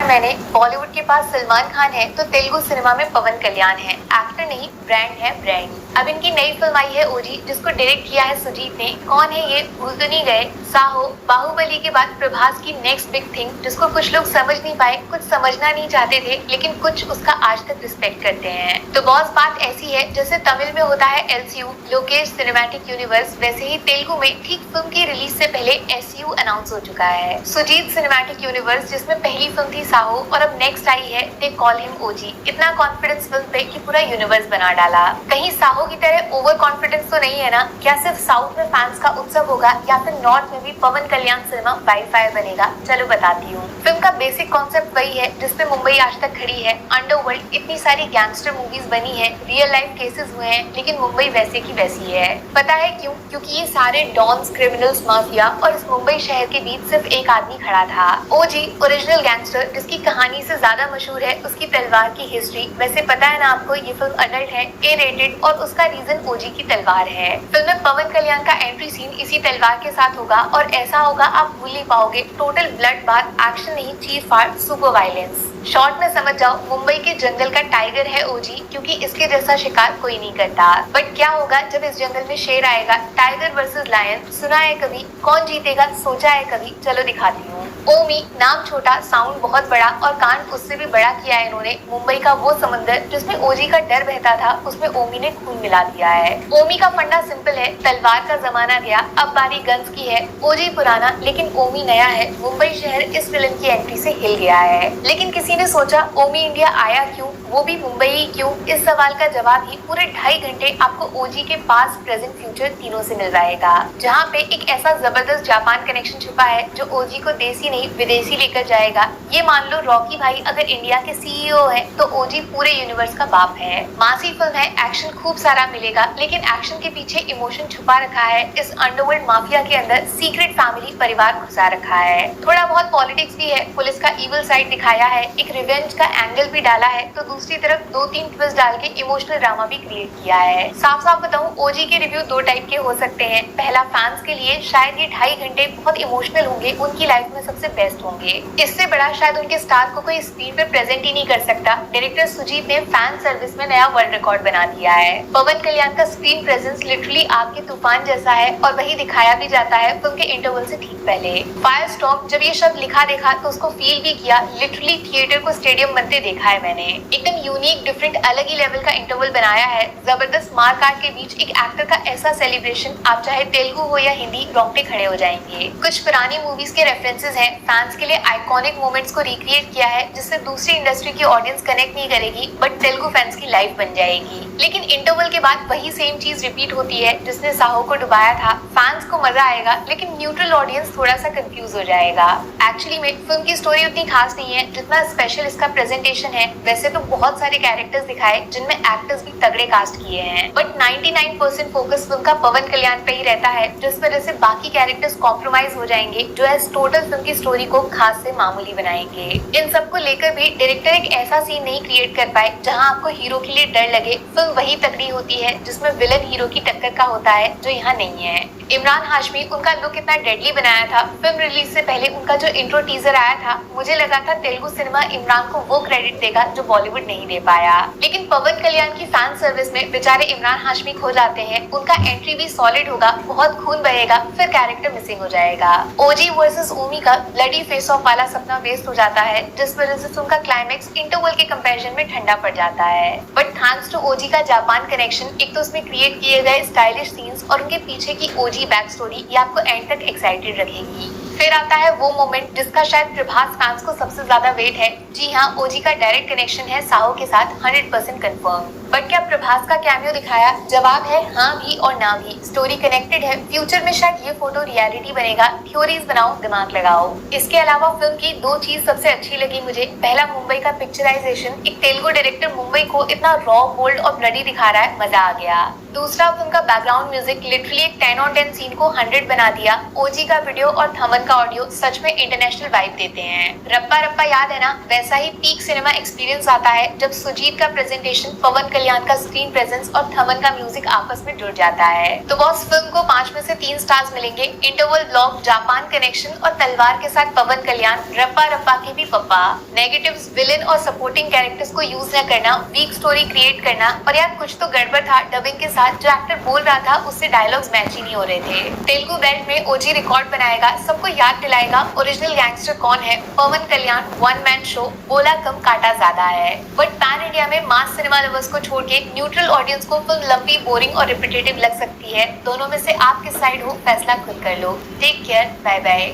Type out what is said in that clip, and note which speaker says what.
Speaker 1: मैंने, बॉलीवुड के पास सलमान खान है तो तेलुगु सिनेमा में पवन कल्याण है। एक्टर नहीं, ब्रांड है, ब्रांड। अब इनकी नई फिल्म आई है ओजी, जिसको डायरेक्ट किया है सुजीत ने। कौन है ये, भूल तो नहीं गए? साहो, बाहुबली के बाद प्रभास की नेक्स्ट बिग थिंग, जिसको कुछ लोग समझ नहीं पाए, कुछ समझना नहीं चाहते थे, लेकिन कुछ उसका आज तक रिस्पेक्ट करते हैं। तो बॉस, बात ऐसी है जैसे तमिल में होता है एलसीयू, लोकेश सिनेमैटिक यूनिवर्स, वैसे ही तेलुगु में ठीक फिल्म की रिलीज से पहले एसयू अनाउंस हो चुका है। सुजीत सिनेमैटिक यूनिवर्स, जिसमें पहली फिल्म थी साहो और अब नेक्स्ट आई है दे कॉल हिम ओजी। इतना कॉन्फिडेंस फिल्म पे कि पूरा यूनिवर्स बना डाला। कहीं साहो की तरह ओवर कॉन्फिडेंस तो नहीं है ना? क्या सिर्फ साउथ में फैंस का उत्सव होगा या फिर नॉर्थ में भी पवन कल्याण सिनेमा वाईफाई बनेगा? चलो बताती हूँ। फिल्म का बेसिक कॉन्सेप्ट वही है जिसपे मुंबई आज तक खड़ी है। अंडरवर्ल्ड, इतनी सारी गैंगस्टर मूवीज बनी है, रियल लाइफ केसेस हुए हैं, लेकिन मुंबई वैसे की वैसी है। पता है क्यों? क्योंकि ये सारे डॉन्स, क्रिमिनल्स, माफिया और इस मुंबई शहर के बीच सिर्फ एक आदमी खड़ा था, ओजी, ओरिजिनल गैंगस्टर, जिसकी कहानी से ज्यादा मशहूर है उसकी तलवार की हिस्ट्री। वैसे पता है ना आपको, ये फिल्म अडल्ट है, ए रेटेड, और उसका रीजन ओजी की तलवार है। फिल्म में पवन कल्याण का एंट्री सीन इसी तलवार के साथ होगा और ऐसा होगा आप भूल नहीं पाओगे। टोटल ब्लड बाथ, एक्शन नहीं, चीर फाड़, सुपर वायलेंस। शॉर्ट में समझ जाओ, मुंबई के जंगल का टाइगर है ओजी, क्योंकि इसके जैसा शिकार कोई नहीं करता। बट क्या होगा जब इस जंगल में शेर आएगा? टाइगर वर्सेस लायन, सुना है कभी? कौन जीतेगा, सोचा है कभी? चलो दिखाती हूँ। ओमी, नाम छोटा, साउंड बहुत बड़ा और कांड उससे भी बड़ा किया है इन्होंने। मुंबई का वो समंदर जिसमें ओजी का डर बहता था, उसमें ओमी ने खून मिला दिया है। ओमी का फंडा सिंपल है, तलवार का जमाना गया, अब बारी गन्स की है। ओजी पुराना लेकिन ओमी नया है। मुंबई शहर इस विलन की एंट्री से हिल गया है। लेकिन किसी ने सोचा ओमी इंडिया आया क्यों, वो भी मुंबई ही क्यों? इस सवाल का जवाब ही पूरे 2.5 घंटे आपको ओजी के पास्ट, प्रेजेंट, फ्यूचर तीनों से मिल जाएगा, जहाँ पे एक ऐसा जबरदस्त जापान कनेक्शन छुपा है जो ओजी को देसी नहीं विदेशी लेकर जाएगा। ये मान लो रॉकी भाई अगर इंडिया के सीईओ है तो ओजी पूरे यूनिवर्स का बाप है। मासी फिल्म है, एक्शन खूब सारा मिलेगा, लेकिन एक्शन के पीछे इमोशन छुपा रखा है। इस अंडरवर्ल्ड माफिया के अंदर सीक्रेट फैमिली परिवार घुसा रखा है। थोड़ा बहुत पॉलिटिक्स भी है, पुलिस का इविल साइड दिखाया है, एक रिवेंज का एंगल भी डाला है, तो दूसरी तरफ 2-3 ट्विस्ट डाल के इमोशनल ड्रामा भी क्रिएट किया है। साफ साफ बताऊं, ओजी के रिव्यू 2 टाइप के हो सकते हैं। पहला, फैंस के लिए शायद ये 2.5 घंटे बहुत इमोशनल होंगे, उनकी लाइफ में सबसे बेस्ट होंगे। इससे बड़ा शायद उनके स्टार को कोई स्क्रीन पे प्रेजेंट ही नहीं कर सकता। डायरेक्टर सुजीत ने फैन सर्विस में नया वर्ल्ड रिकॉर्ड बना दिया है। पवन कल्याण का स्क्रीन प्रेजेंस लिटरली आग के तूफान जैसा है और वही दिखाया भी जाता है फिल्म के इंटरवल से ठीक पहले। फायर स्टॉप, जब ये शब्द लिखा देखा तो उसको फील भी किया। लिटरली थिएटर को स्टेडियम बनते देखा है मैंने। एकदम यूनिक, डिफरेंट, अलग ही लेवल का इंटरवल बनाया है। जबरदस्त मार काट के बीच एक एक्टर का ऐसा सेलिब्रेशन, आप चाहे तेलुगु हो या हिंदी, रोंगटे खड़े हो जाएंगे। कुछ पुरानी मूवीज के रेफरेंसेस हैं, फैंस के लिए आइकॉनिक मोमेंट्स को रिक्रिएट किया है, जिससे दूसरी इंडस्ट्री की ऑडियंस कनेक्ट नहीं करेगी, बट तेलुगु फैंस की लाइफ बन जाएगी। लेकिन इंटरवल के बाद वही सेम चीज रिपीट होती है जिसने साहो को डुबाया था। फैंस को मजा आएगा, लेकिन न्यूट्रल ऑडियंस थोड़ा सा कंफ्यूज हो जाएगा। एक्चुअली में फिल्म की स्टोरी उतनी खास नहीं है जितना स्पेशल इसका प्रेजेंटेशन है। वैसे तो बहुत सारे कैरेक्टर्स दिखाए जिनमें एक्टर्स भी तगड़े कास्ट किए हैं, बट 99% फोकस फिल्म का पवन कल्याण पे ही रहता है, जिस वजह से बाकी कैरेक्टर्स कॉम्प्रोमाइज हो जाएंगे, जो एज टोटल फिल्म की स्टोरी को खास से मामूली बनाएंगे। इन सबको लेकर भी डायरेक्टर एक ऐसा सीन नहीं क्रिएट कर पाए जहां आपको हीरो के लिए डर लगे। फिल्म वही तगड़ी होती है जिसमें विलन हीरो की टक्कर का होता है, जो यहाँ नहीं है। इमरान हाशमी, उनका लुक इतना डेडली बनाया था। फिल्म रिलीज से पहले उनका जो इंट्रो टीजर आया था, मुझे लगा था तेलुगु सिनेमा इमरान को वो क्रेडिट देगा जो बॉलीवुड नहीं दे पाया। लेकिन पवन कल्याण की फैन सर्विस में बेचारे इमरान हाशमी खो जाते हैं। उनका एंट्री भी सॉलिड होगा, बहुत खून बहेगा, फिर कैरेक्टर मिसिंग हो जाएगा। ओजी वर्सेस ओमी का ब्लडी फेस ऑफ वाला सपना वेस्ट हो जाता है, जिस वजह से उनका क्लाइमेक्स इंटरवल के कंपैरिजन में ठंडा पड़ जाता है। बट थैंक्स टू ओजी का जापान कनेक्शन, एक तो उसमें क्रिएट किए गए स्टाइलिश सीन्स और उनके पीछे की ओजी बैक स्टोरी, ये आपको एंड तक एक्साइटेड रखेगी। फिर आता है वो मोमेंट जिसका शायद प्रभास फैंस को सबसे ज्यादा वेट है। जी हाँ, ओजी का डायरेक्ट कनेक्शन है साहो के साथ, 100% कंफर्म। बट क्या प्रभास का कैमियो दिखाया? जवाब है हाँ भी और ना भी। स्टोरी कनेक्टेड है, फ्यूचर में शायद ये फोटो रियलिटी बनेगा। थ्योरीज बनाओ, दिमाग लगाओ। इसके अलावा फिल्म की 2 चीज सबसे अच्छी लगी मुझे। पहला, मुंबई का पिक्चराइजेशन। एक तेलुगु डायरेक्टर मुंबई को इतना रॉ, बोल्ड और ब्लडी दिखा रहा है, मजा आ गया। दूसरा, फिल्म का बैकग्राउंड म्यूजिक लिटरली एक 10 on 10 सीन को 100 बना दिया। ओजी का वीडियो और थमन का ऑडियो सच में इंटरनेशनल वाइब देते हैं। रप्पा रप्पा याद है ना? वैसा ही पीक सिनेमा एक्सपीरियंस आता है जब सुजीत का प्रेजेंटेशन पवन कल्याण का स्क्रीन प्रेजेंस और थमन का म्यूजिक आपस में जुड़ जाता है। तो बॉस फिल्म को 5 में से 3 स्टार्स मिलेंगे। इंटरवल ब्लॉक, जापान कनेक्शन और तलवार के साथ पवन कल्याण, रप्पा रप्पा के भी पप्पा। नेगेटिव्स, विलेन और सपोर्टिंग कैरेक्टर्स को यूज न करना, वीक स्टोरी क्रिएट करना, और यार कुछ तो गड़बड़ था डबिंग के साथ। जो एक्टर बोल रहा था उससे डायलॉग्स मैच ही नहीं हो रहे थे। तेलुगु बेल्ट में ओजी रिकॉर्ड बनाएगा, सबको याद दिलाएगा ओरिजिनल गैंगस्टर कौन है। पवन कल्याण वन मैन शो, बोला कम काटा ज्यादा है। बट पैन इंडिया में मास सिनेमा लवर्स को छोड़ के न्यूट्रल ऑडियंस को फिल्म लंबी, बोरिंग और रिपीटेटिव लग सकती है। दोनों में से आप किस साइड हो, फैसला खुद कर लो। Take care, bye bye.